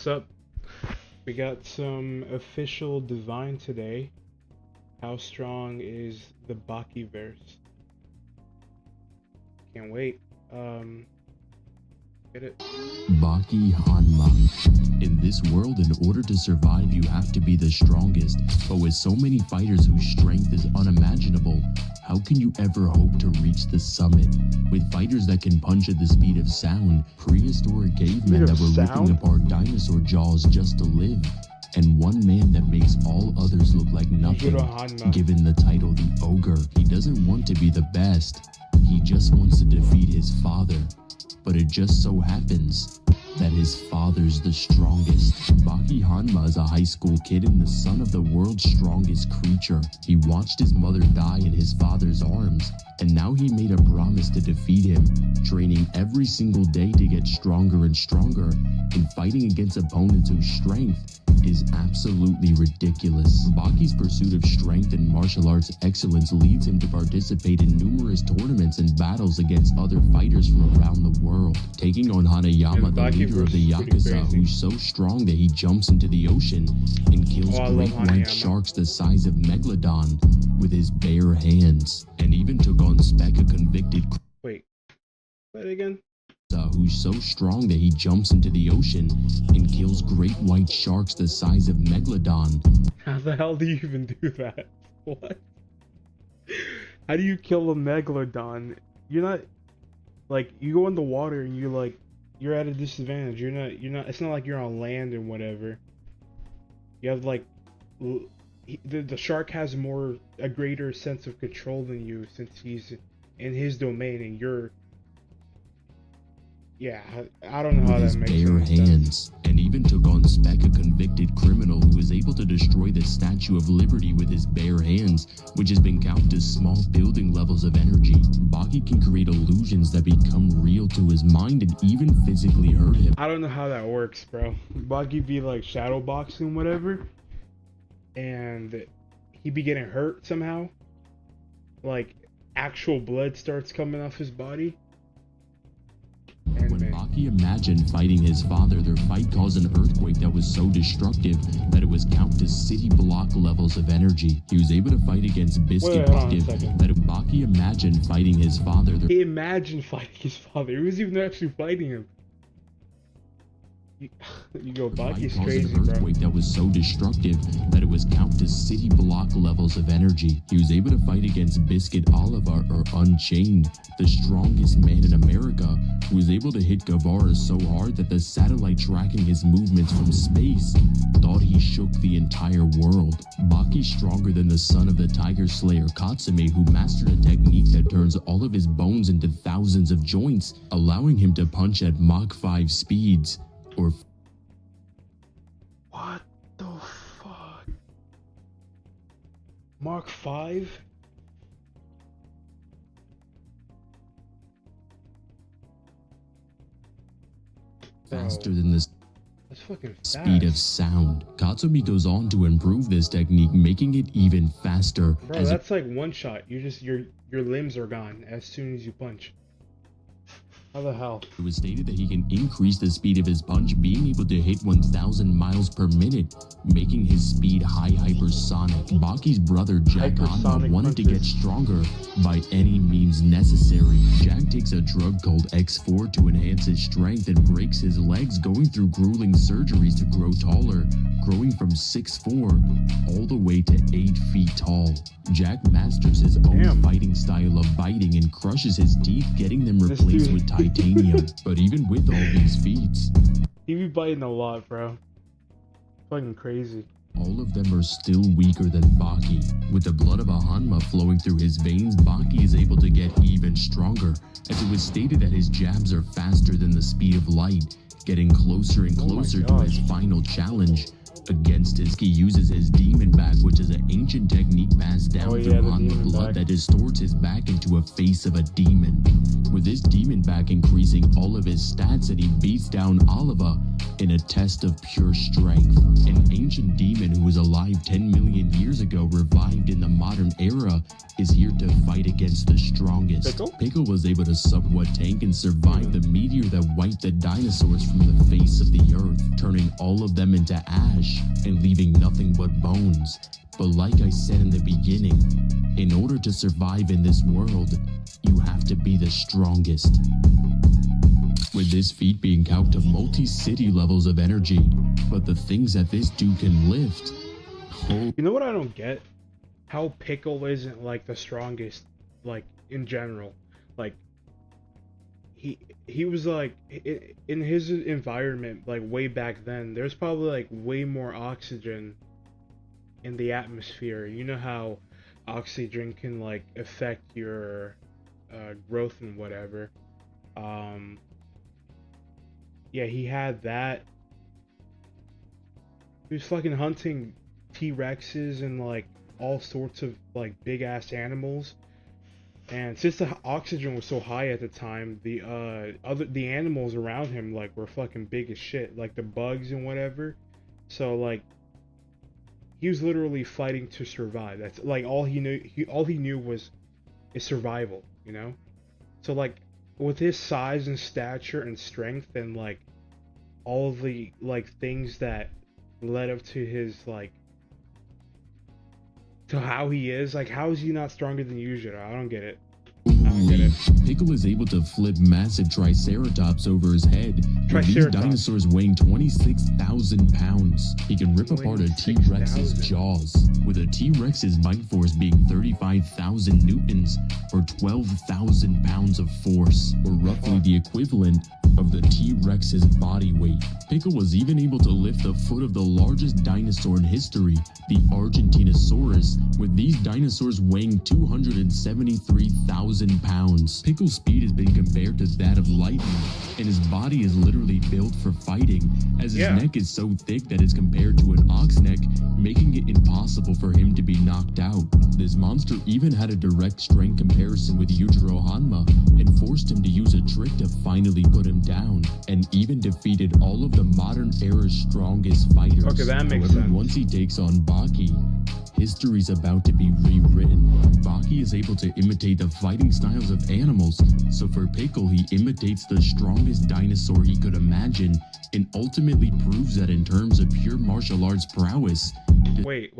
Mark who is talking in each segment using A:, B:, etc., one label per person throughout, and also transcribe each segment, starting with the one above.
A: What's up? We got some official design today. How strong is the Baki verse? Can't wait. Get it.
B: Baki Hanma. In this world, in order to survive, you have to be the strongest. But with so many fighters whose strength is unimaginable, how can you ever hope to reach the summit? With fighters that can punch at the speed of sound, prehistoric cavemen that were ripping apart dinosaur jaws just to live, and one man that makes all others look like nothing. Given the title the Ogre, he doesn't want to be the best. He just wants to defeat his father. But it just so happens that his father's the strongest. Baki Hanma is a high school kid and the son of the world's strongest creature. He watched his mother die in his father's arms, and now he made a promise to defeat him, training every single day to get stronger and stronger, and fighting against opponents whose strength is absolutely ridiculous. Baki's pursuit of strength and martial arts excellence leads him to participate in numerous tournaments and battles against other fighters from around the world, taking on Hanayama, the leader of the Yakuza, who's so strong that he jumps into the ocean and kills great white sharks the size of Megalodon with his bare hands, and even took on Spec, a convicted
A: Wait again?
B: Who's so strong that he jumps into the ocean and kills great white sharks the size of Megalodon.
A: How the hell do you even do that? What? How do you kill a Megalodon? You're not, like, you go in the water and you're at a disadvantage. You're not, it's not like you're on land and whatever. You have, like, the shark has a greater sense of control than you since he's in his domain and you're. Yeah, I don't know how that makes sense.
B: Hands, and even took on Spec, a convicted criminal who was able to destroy the Statue of Liberty with his bare hands, which has been counted as small building levels of energy. Baki can create illusions that become real to his mind and even physically hurt him.
A: I don't know how that works, bro. Baki be like shadow boxing, whatever, and he be getting hurt somehow. Like, actual blood starts coming off his body.
B: When Baki imagined fighting his father, their fight caused an earthquake that was so destructive that it was counted as city block levels of energy. He was able to fight against Biscuit Bucket. That Baki imagined fighting his father.
A: He imagined fighting his father. He was even actually fighting him. You go, Baki's crazy,
B: bro. An earthquake that was so destructive that it was counted as city block levels of energy. He was able to fight against Biscuit Oliver, or Unchained, the strongest man in America, who was able to hit Guevara so hard that the satellite tracking his movements from space thought he shook the entire world. Baki's stronger than the son of the Tiger Slayer Katsume, who mastered a technique that turns all of his bones into thousands of joints, allowing him to punch at Mach 5 speeds. Or
A: what the fuck? Mark 5?
B: Faster than the
A: that's fucking fast.
B: Speed of sound. Katsumi goes on to improve this technique, making it even faster.
A: Bro, that's like one shot. You just your limbs are gone as soon as you punch. How the hell?
B: It was stated that he can increase the speed of his punch, being able to hit 1,000 miles per minute, making his speed high hypersonic. Baki's brother Jack Hanma wanted to get stronger by any means necessary. Jack takes a drug called X4 to enhance his strength and breaks his legs, going through grueling surgeries to grow taller, growing from 6'4" all the way to 8 feet tall. Jack masters his own fighting style of biting and crushes his teeth, getting them replaced with titanium. But even with all these feats,
A: he be biting a lot, bro. Fucking crazy.
B: All of them are still weaker than Baki. With the blood of a Hanma flowing through his veins, Baki is able to get even stronger, as it was stated that his jabs are faster than the speed of light, getting closer and closer to his final challenge. Against he uses his demon back, which is an ancient technique passed down through Hanma blood that distorts his back into a face of a demon. With his demon back increasing all of his stats, and he beats down Oliver in a test of pure strength. An ancient demon who was alive 10 million years ago, revived in the modern era, is here to fight against the strongest. Pickle was able to somewhat tank and survive the meteor that wiped the dinosaurs from the face of the earth, turning all of them into ash and leaving nothing but bones. But like I said in the beginning, in order to survive in this world, you have to be the strongest. With this feat being calced to multi-city levels of energy, but the things that this dude can lift.
A: You know what I don't get? How Pickle isn't like the strongest, like in general. Like he was like in his environment, like way back then. There's probably like way more oxygen in the atmosphere. You know how oxygen can like affect your growth and whatever. Yeah, he had that. He was fucking hunting T-Rexes and like all sorts of like big ass animals. And since the oxygen was so high at the time, the animals around him like were fucking big as shit, like the bugs and whatever. So like he was literally fighting to survive. That's like all he knew. All he knew was is survival, you know. So like with his size and stature and strength and like all of the like things that led up to his like to how he is, like how is he not stronger than Yujiro? I don't get it. I don't get it.
B: Pickle is able to flip massive triceratops over his head. With these dinosaurs weighing 26,000 pounds. He can rip apart a T-Rex's jaws, with a T-Rex's bite force being 35,000 newtons, or 12,000 pounds of force, or roughly the equivalent of the T-Rex's body weight. Pickle was even able to lift the foot of the largest dinosaur in history, the Argentinosaurus, with these dinosaurs weighing 273,000 pounds. Pickle's speed has been compared to that of lightning, and his body is literally built for fighting, as his neck is so thick that it's compared to an ox neck, making it impossible for him to be knocked out. This monster even had a direct strength comparison with Yujiro Hanma, and forced him to use a trick to finally put him down, and even defeated all of the modern era's strongest fighters.
A: Okay, that makes sense.
B: Once he takes on Baki, history's about to be rewritten. Baki is able to imitate the fighting styles of animals, so for Pickle he imitates the strongest dinosaur he could imagine, and ultimately proves that in terms of pure martial arts prowess.
A: Wait.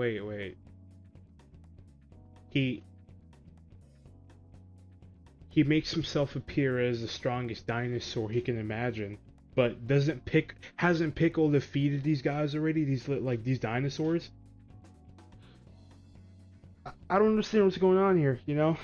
A: He makes himself appear as the strongest dinosaur he can imagine, but hasn't Pickle defeated these guys already? These dinosaurs? I don't understand what's going on here, you know?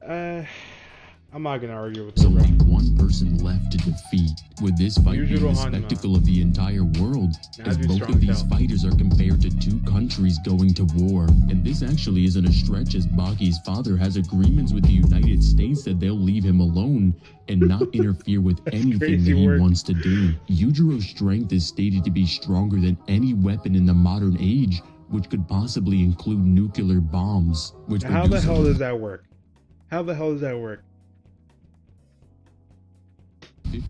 A: I'm not gonna argue with
B: There's
A: him.
B: only one person left to defeat, with this fight being the spectacle of the entire world, as both of these fighters are compared to two countries going to war. And this actually isn't a stretch, as Baki's father has agreements with the United States that they'll leave him alone and not interfere with anything that he wants to do. Yujiro's strength is stated to be stronger than any weapon in the modern age, which could possibly include nuclear bombs.
A: How the hell does that work? How the hell does that work?
B: 50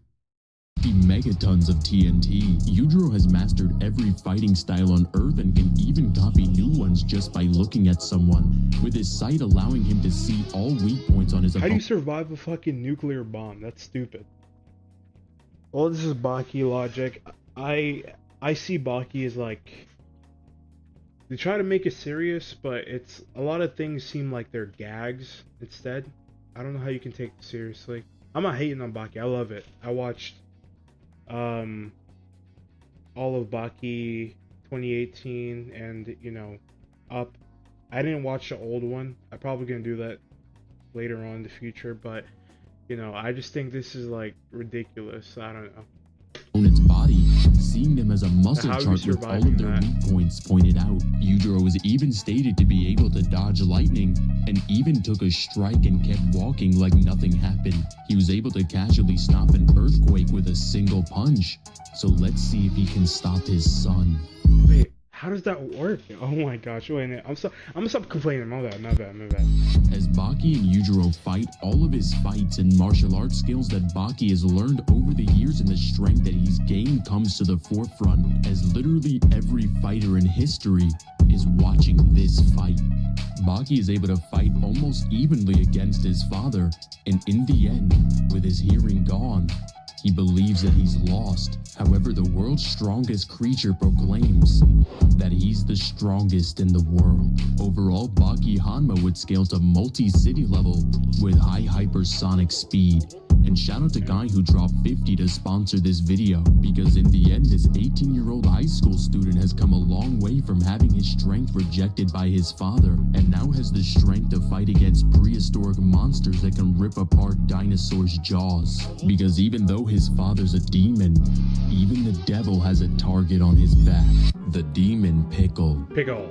B: megatons of TNT. Yujiro has mastered every fighting style on Earth and can even copy new ones just by looking at someone, with his sight allowing him to see all weak points on his opponent.
A: How do you survive a fucking nuclear bomb? That's stupid. Well, this is Baki logic. I see Baki as like, they try to make it serious, but it's a lot of things seem like they're gags instead. I don't know how you can take it seriously. I'm not hating on Baki. I love it. I watched all of Baki 2018 and, you know, Up. I didn't watch the old one. I'm probably gonna do that later on in the future, but you know, I just think this is like ridiculous. I don't know.
B: Opponent's body, seeing them as a muscle chart with all of their weak points pointed out. Yujiro was even stated to be able to dodge lightning, and even took a strike and kept walking like nothing happened. He was able to casually stop an earthquake with a single punch. So let's see if he can stop his son.
A: Wait, how does that work? Oh my gosh, wait a minute. I'm gonna stop complaining. My bad.
B: As Baki and Yujiro fight, all of his fights and martial arts skills that Baki has learned over the years and the strength that he's gained comes to the forefront, as literally every fighter in history is watching this fight. Baki is able to fight almost evenly against his father, and in the end, with his hearing gone, he believes that he's lost. However, the world world's strongest creature proclaims that he's the strongest in the world. Overall, Baki Hanma would scale to multi-city level with high hypersonic speed. And shout out to guy who dropped 50 to sponsor this video, because in the end, this 18-year-old high school student has come a long way from having his strength rejected by his father, and now has the strength to fight against prehistoric monsters that can rip apart dinosaurs' jaws. Because even though his father's a demon, even the devil has a target on his back. The demon Pickle.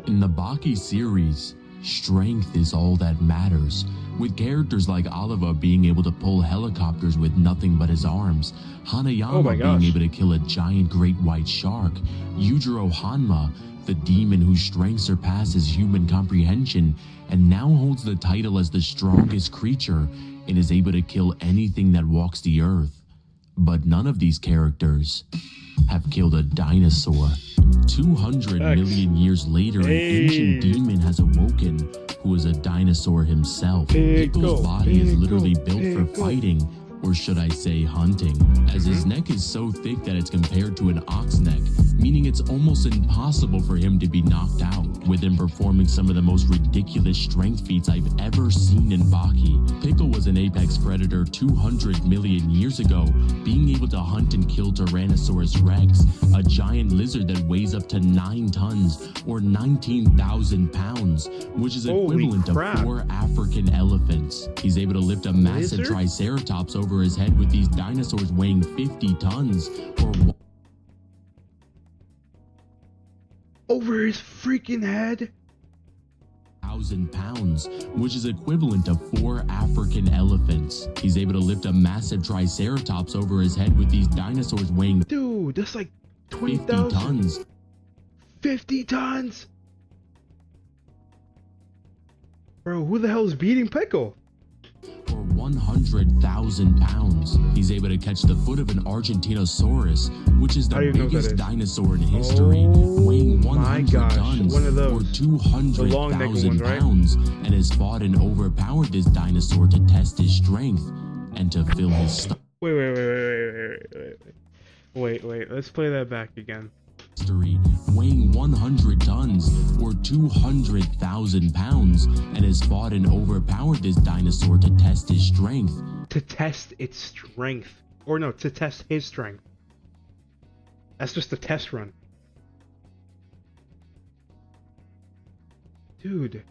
B: In the Baki series, strength is all that matters. With characters like Oliva being able to pull helicopters with nothing but his arms, Hanayama being able to kill a giant great white shark, Yujiro Hanma, the demon whose strength surpasses human comprehension, and now holds the title as the strongest creature and is able to kill anything that walks the earth. But none of these characters have killed a dinosaur. 200 million years later, an ancient demon has awoken who is a dinosaur himself. Pickle's body is literally built for fighting, or should I say hunting, as his neck is so thick that it's compared to an ox neck, meaning it's almost impossible for him to be knocked out, with him performing some of the most ridiculous strength feats I've ever seen in Baki. Pickle was an apex predator 200 million years ago, being able to hunt and kill Tyrannosaurus rex, a giant lizard that weighs up to 9 tons or 19,000 pounds, which is equivalent to 4 African elephants. He's able to lift a massive triceratops over his head, with these dinosaurs weighing 50 tons or
A: over his freaking head,
B: 1,000 pounds, which is equivalent to 4 African elephants. He's able to lift a massive triceratops over his head, with these dinosaurs weighing,
A: dude, that's like
B: 50 tons.
A: 50 tons, bro. Who the hell is beating Pickle?
B: Or 100,000 pounds. He's able to catch the foot of an Argentinosaurus, which is the biggest dinosaur in history, weighing 100 tons or 200,000 pounds, and has fought and overpowered this dinosaur to test his strength and to fill his stomach.
A: Wait, let's play that back again.
B: Weighing 100 tons or 200,000 pounds, and has fought and overpowered this dinosaur to test his strength.
A: To test its strength. Or no, to test his strength. That's just a test run. Dude,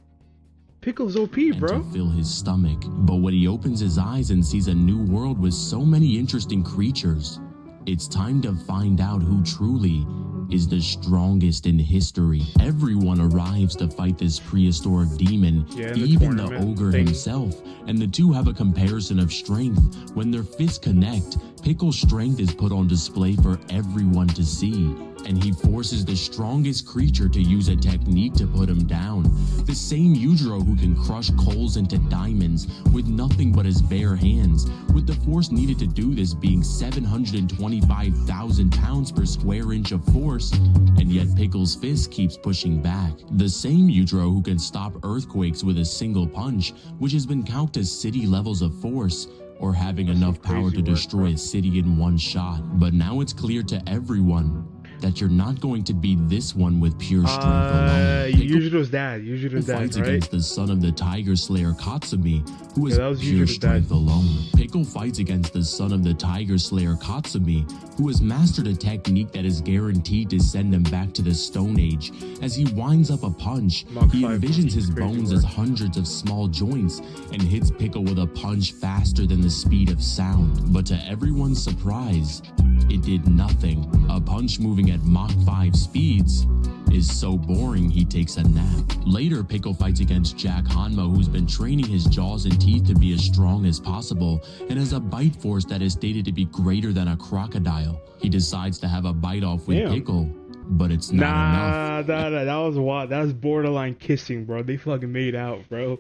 A: Pickle's OP, bro.
B: And to fill his stomach. But when he opens his eyes and sees a new world with so many interesting creatures, it's time to find out who truly is the strongest in history. Everyone arrives to fight this prehistoric demon, even the ogre himself, and the two have a comparison of strength. When their fists connect, Pickle's strength is put on display for everyone to see, and he forces the strongest creature to use a technique to put him down. The same Yujiro who can crush coals into diamonds with nothing but his bare hands, with the force needed to do this being 725,000 pounds per square inch of force, and yet Pickle's fist keeps pushing back. The same Yujiro who can stop earthquakes with a single punch, which has been counted as city levels of force, or having enough power to destroy a city in one shot. But now it's clear to everyone that you're not going to beat this one with pure strength alone.
A: Yujiro's dad,
B: fights
A: right?
B: against the son of the Tiger Slayer Katsumi, who is pure strength alone. Pickle fights against the son of the Tiger Slayer Katsumi, who has mastered a technique that is guaranteed to send him back to the Stone Age. As he winds up a punch, he envisions his bones as hundreds of small joints and hits Pickle with a punch faster than the speed of sound. But to everyone's surprise, it did nothing. A punch moving at Mach 5 speeds is so boring he takes a nap. Later, Pickle fights against Jack Hanma, who's been training his jaws and teeth to be as strong as possible and has a bite force that is stated to be greater than a crocodile. He decides to have a bite off with Pickle, but it's not enough.
A: That was borderline kissing, bro. They fucking made out, bro.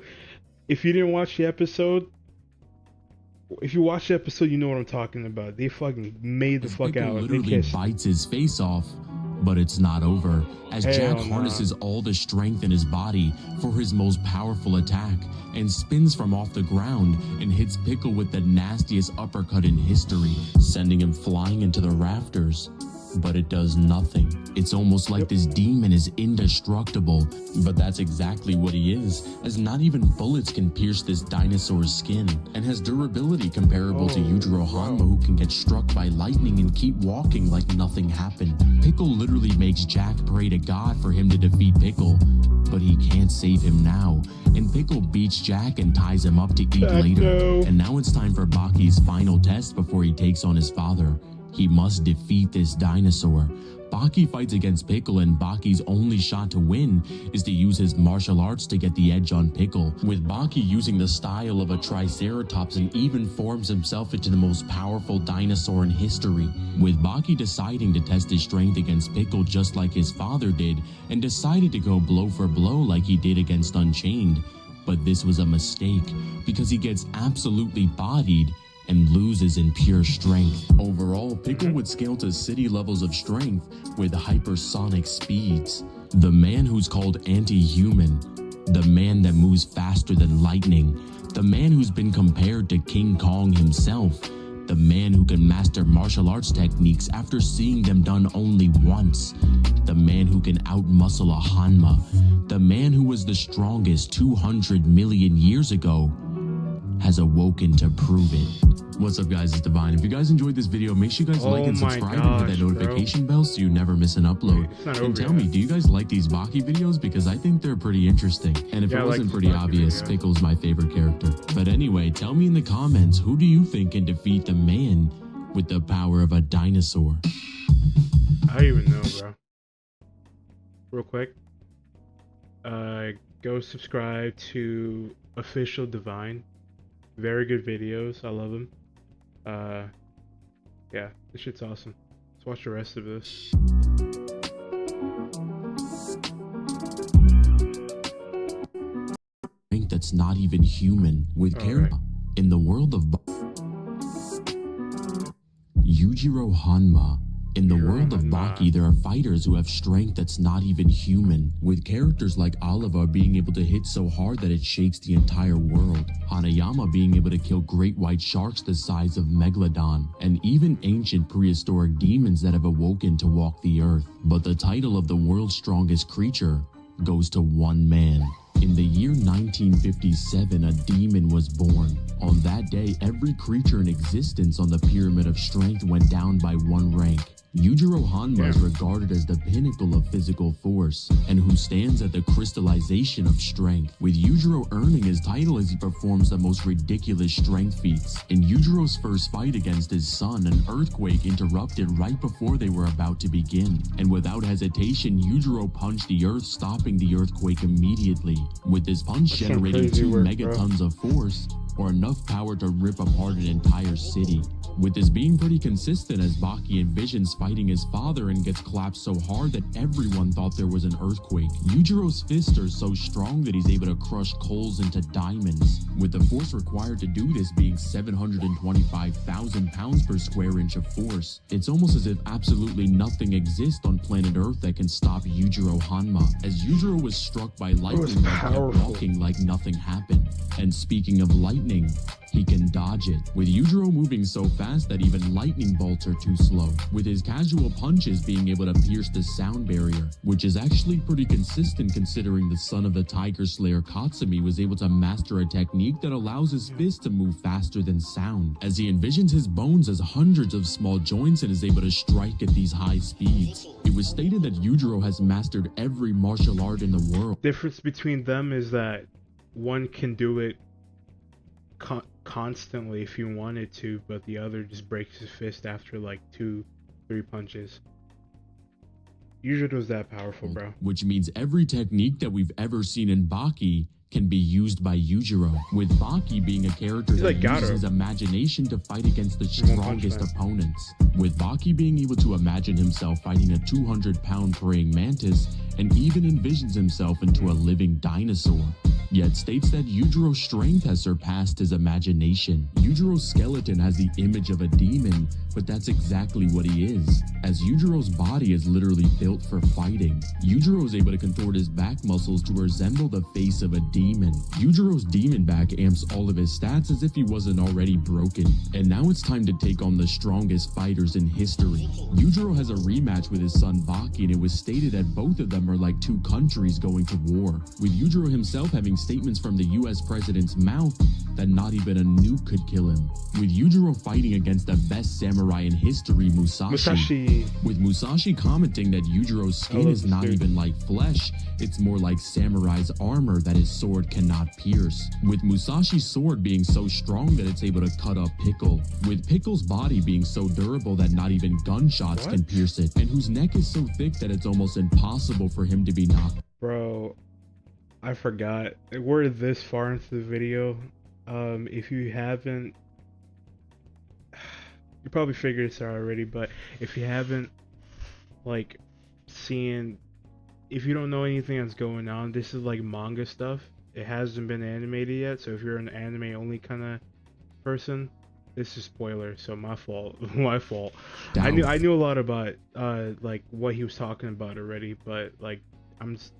A: If you didn't watch the episode, if you watch the episode, you know what I'm talking about. They fucking made the fuck out.
B: Pickle literally bites his face off, but it's not over, as Jack harnesses all the strength in his body for his most powerful attack and spins from off the ground and hits Pickle with the nastiest uppercut in history, sending him flying into the rafters. but it does nothing. It's almost like this demon is indestructible, but that's exactly what he is, as not even bullets can pierce this dinosaur's skin, and has durability comparable to Yujiro Hanma, who can get struck by lightning and keep walking like nothing happened. Pickle literally makes Jack pray to God for him to defeat Pickle, but he can't save him now, and Pickle beats Jack and ties him up to eat later. And now it's time for Baki's final test before he takes on his father. He must defeat this dinosaur. Baki fights against Pickle, and Baki's only shot to win is to use his martial arts to get the edge on Pickle, with Baki using the style of a triceratops and even forms himself into the most powerful dinosaur in history, with Baki deciding to test his strength against Pickle just like his father did, and decided to go blow for blow like he did against Unchained. But this was a mistake, because he gets absolutely bodied and loses in pure strength. Overall, Pickle would scale to city levels of strength with hypersonic speeds. The man who's called anti-human, the man that moves faster than lightning, the man who's been compared to King Kong himself, the man who can master martial arts techniques after seeing them done only once, the man who can outmuscle a Hanma, the man who was the strongest 200 million years ago, has awoken to prove it. What's up, guys? It's Divine. If you guys enjoyed this video, make sure you guys like and subscribe and hit that notification bell so you never miss an upload. And tell me, do you guys like these Baki videos? Because I think they're pretty interesting. And if it wasn't pretty obvious, Pickle's my favorite character. But anyway, tell me in the comments, who do you think can defeat the man with the power of a dinosaur?
A: I don't even know, bro. Real quick, go subscribe to Official Divine. Very good videos. I love them. Yeah, this shit's awesome. Let's watch the rest of this.
B: That's not even human with character. In the world of Yujiro Hanma. In the world of Baki, there are fighters who have strength that's not even human, with characters like Oliva being able to hit so hard that it shakes the entire world, Hanayama being able to kill great white sharks the size of Megalodon, and even ancient prehistoric demons that have awoken to walk the earth. But the title of the world's strongest creature goes to one man. In the year 1957, a demon was born. On that day, every creature in existence on the Pyramid of Strength went down by one rank. Yujiro Hanma is regarded as the pinnacle of physical force, and who stands at the crystallization of strength, with Yujiro earning his title as he performs the most ridiculous strength feats. In Yujiro's first fight against his son, an earthquake interrupted right before they were about to begin, and without hesitation, Yujiro punched the earth, stopping the earthquake immediately, with this punch generating 2 megatons of force, or enough power to rip apart an entire city. With this being pretty consistent, as Baki envisions fighting his father and gets clapped so hard that everyone thought there was an earthquake. Yujiro's fists are so strong that he's able to crush coals into diamonds, with the force required to do this being 725,000 pounds per square inch of force. It's almost as if absolutely nothing exists on planet Earth that can stop Yujiro Hanma, as Yujiro was struck by lightning and kept walking like nothing happened. And speaking of lightning, he can dodge it, with Yujiro moving so fast that even lightning bolts are too slow, with his casual punches being able to pierce the sound barrier, which is actually pretty consistent considering the son of the Tiger Slayer Katsumi was able to master a technique that allows his fist to move faster than sound, as he envisions his bones as hundreds of small joints and is able to strike at these high speeds. It was stated that Yujiro has mastered every martial art in the world.
A: Difference between them is that one can do it constantly if you wanted to, but the other just breaks his fist after like 2-3 punches. Yujiro's that powerful, bro.
B: Which means every technique that we've ever seen in Baki can be used by Yujiro, with Baki being a character that uses his imagination to fight against the strongest opponents, with Baki being able to imagine himself fighting a 200-pound praying mantis and even envisions himself into a living dinosaur. yet states that Yujiro's strength has surpassed his imagination. Yujiro's skeleton has the image of a demon, but that's exactly what he is, as Yujiro's body is literally built for fighting. Yujiro is able to contort his back muscles to resemble the face of a demon. Yujiro's demon back amps all of his stats as if he wasn't already broken. And now it's time to take on the strongest fighters in history. Yujiro has a rematch with his son Baki, and it was stated that both of them are like two countries going to war, with Yujiro himself having statements from the US president's mouth that not even a nuke could kill him, with Yujiro fighting against the best samurai in history, Musashi. With Musashi commenting that Yujiro's skin is not even like flesh, it's more like samurai's armor that his sword cannot pierce, with Musashi's sword being so strong that it's able to cut up Pickle, with Pickle's body being so durable that not even gunshots can pierce it, and whose neck is so thick that it's almost impossible for him to be knocked.
A: Bro, I forgot. We're this far into the video. If you haven't, you probably figured this out already, but if you haven't, like, seen, if you don't know anything that's going on, this is like manga stuff. It hasn't been animated yet, so if you're an anime only kind of person, this is spoiler, so my fault. My fault. I knew a lot about like what he was talking about already, but like I'm just,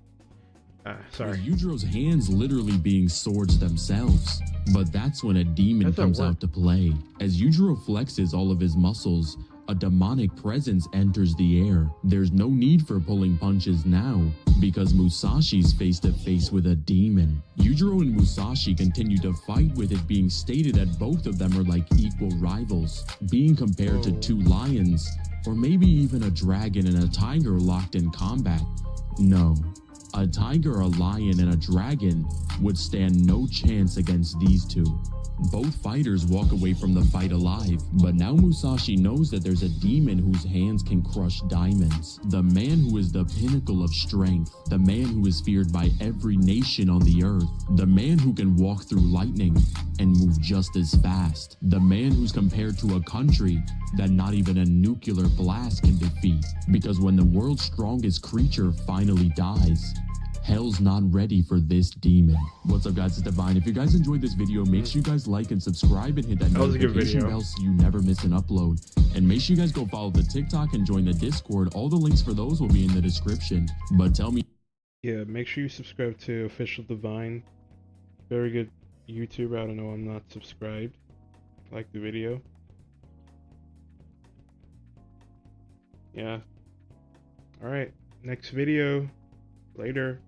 A: sorry.
B: With Yujiro's hands literally being swords themselves. But that's when a demon comes out to play. As Yujiro flexes all of his muscles, a demonic presence enters the air. There's no need for pulling punches now, because Musashi's face to face with a demon. Yujiro and Musashi continue to fight, with it being stated that both of them are like equal rivals, being compared to two lions, or maybe even a dragon and a tiger locked in combat. No. A tiger, a lion, and a dragon would stand no chance against these two. Both fighters walk away from the fight alive, but now Musashi knows that there's a demon whose hands can crush diamonds. The man who is the pinnacle of strength, the man who is feared by every nation on the earth, the man who can walk through lightning and move just as fast, the man who's compared to a country that not even a nuclear blast can defeat. Because when the world's strongest creature finally dies, hell's not ready for this demon. What's up, guys? It's Divine. If you guys enjoyed this video, make sure you guys like and subscribe and hit that notification bell so you never miss an upload. And make sure you guys go follow the TikTok and join the Discord. All the links for those will be in the description. But tell me.
A: Yeah, make sure you subscribe to Official Divine. Very good YouTuber. I don't know, I'm not subscribed. Like the video. Yeah. Alright, next video. Later.